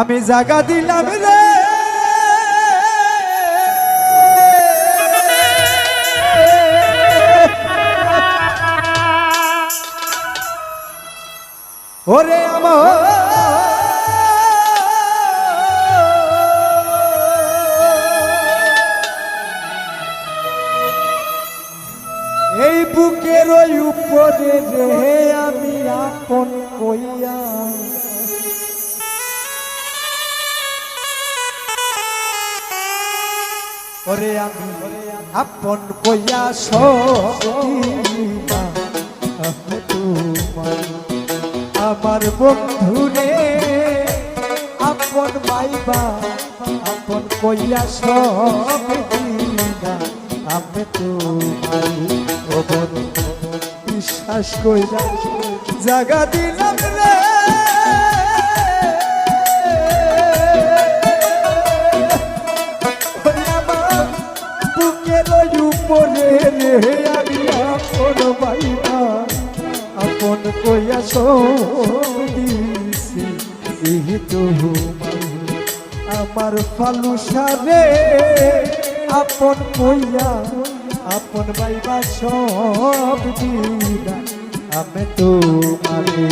আমি জায়গা দিলাম রে ওরে আমার এই বুকের ওই উপরে রে আমি আপন কইয়া ওরে আমি আপন কইয়া সকিনা তোমার আমার বন্ধুরে আপন মাইবা আপন কইয়া সকিনা আমি তোমার ওপর বিশ্বাস কইরা জায়গা দিলাম রে উপরে রে আমি আপন মাইবা আপন কইয়া দিছি আমার ফালুসা রে আপন কইয়া আপন মাইবা সব দিনা আমি তোমারে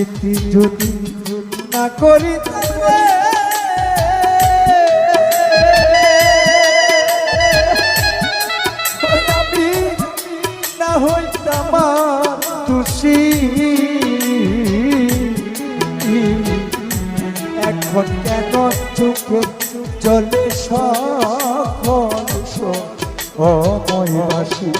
প্রীতি যদি না করি আমি না হইতাম তুষি এখন কেন চোখে চলে সকল সময়বাসী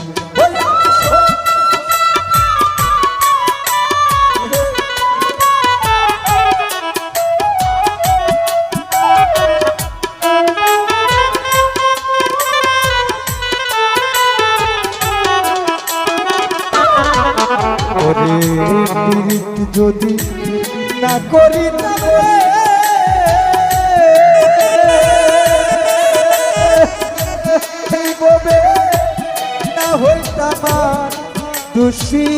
যদি না করি তবে না হইতাম দোষী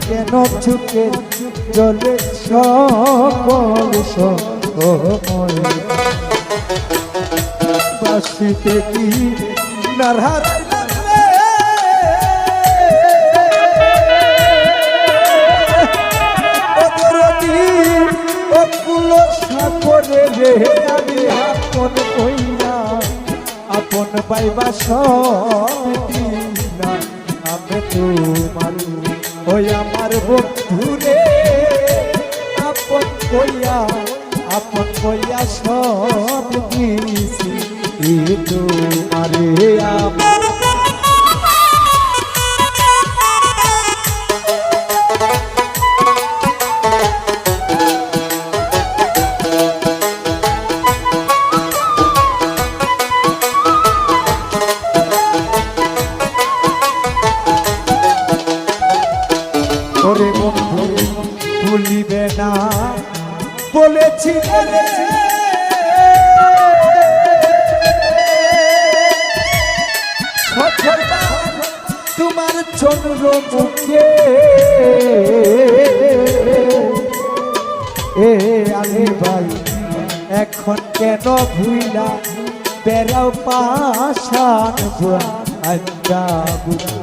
কেন চুকে জলে সকল সময় বাসিতে কি নারহার সাগরে রে আমি আপন কইয়া আপন পাইবা সব দিনা আমি তোমার ওই আমার বন্ধুরে আপন কইয়া সব দিছি তোমারে আমার ওরে বন্ধু ভুলিবে না বলেছি তোমার চন্দ্র মুখে আলী ভাই এখন কেন ভুইলা বেড়াও পাশান আঞ্জা বুঝি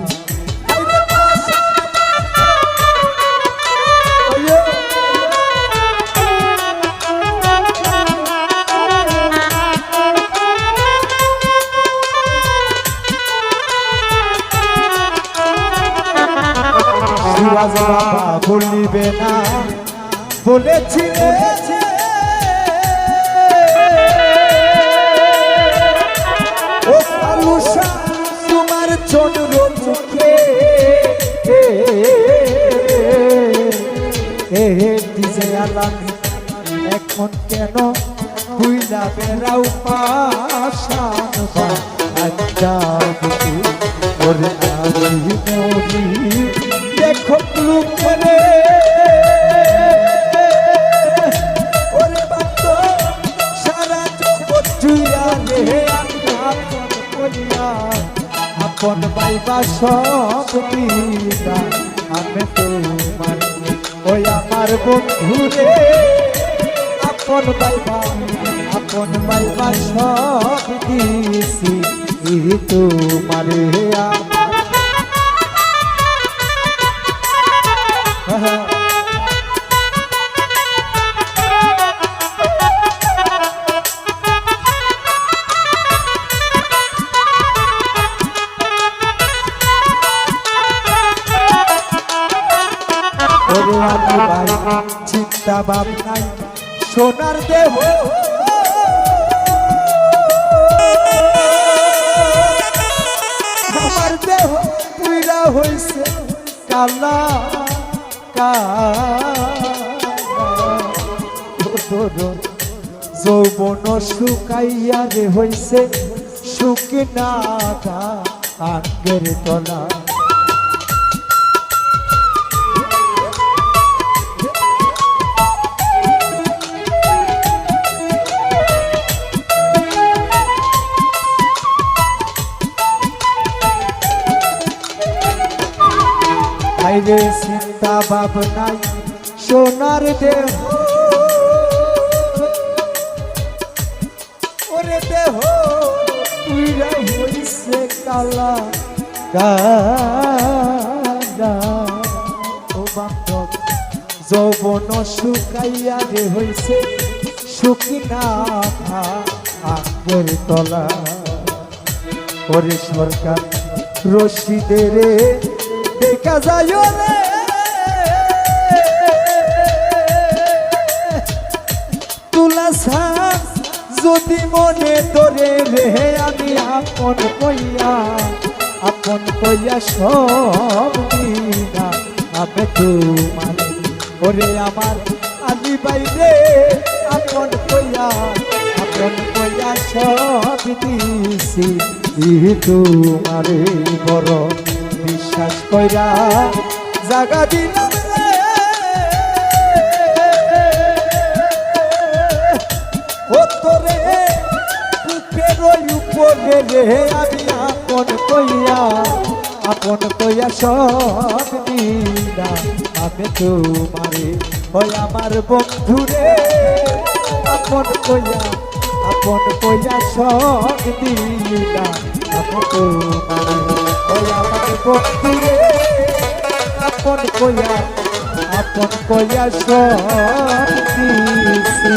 বাবা বলিবে না বলেছি ও ফালুসা তোমার চন্দ্র মুখে দিছে আলামি এখন কেন বুইলা বেড়াও পাশান আঞ্জাবি ওরে আমি মরি দেখো লুকরে ওরে বাত সারা জগৎ জুড়া রে আপন কইয়া আপন বাইবা সব দিনা আমি তোমার ওই আমার বন্ধুরে আপন বাইবা সব দিছি তোমারে ওরে আমি ভাই চিন্তা ভাবনাই সোনার দেহ আমার দেহ পুইরা হইছে কালা যৌবন শুকাইয়া রে হইছে শুকনা আঙ্গের তলা আইরে চিন্তা ভাবনাই সোনার দেহ ওরে দেহ উইরা হইছে কালা ও বান্ধব যৌবন শুকাইয়া রে হইছে শুকিনা আগের তলা ওরে সরকার রশিদের দেখা যায় রে তুলা সাজ যদি মনে তোরে রে আমি আপন কইয়া সব দিনা আমি তোমার ওরে আমার আলি বাইরে আপন কইয়া সব দিছি তোমারে বড় বিশ্বাস কইরা জাগা দিলাম রে ও তোরে বুকের উপরে রে আমি আপন কইয়া সব দিনা আমি তোমারে ওই আমার বন্ধুরে আপন কইয়া সব দিনা আমি তোমারে ওই আমার বন্ধুরে আপন কইয়া সব দিছি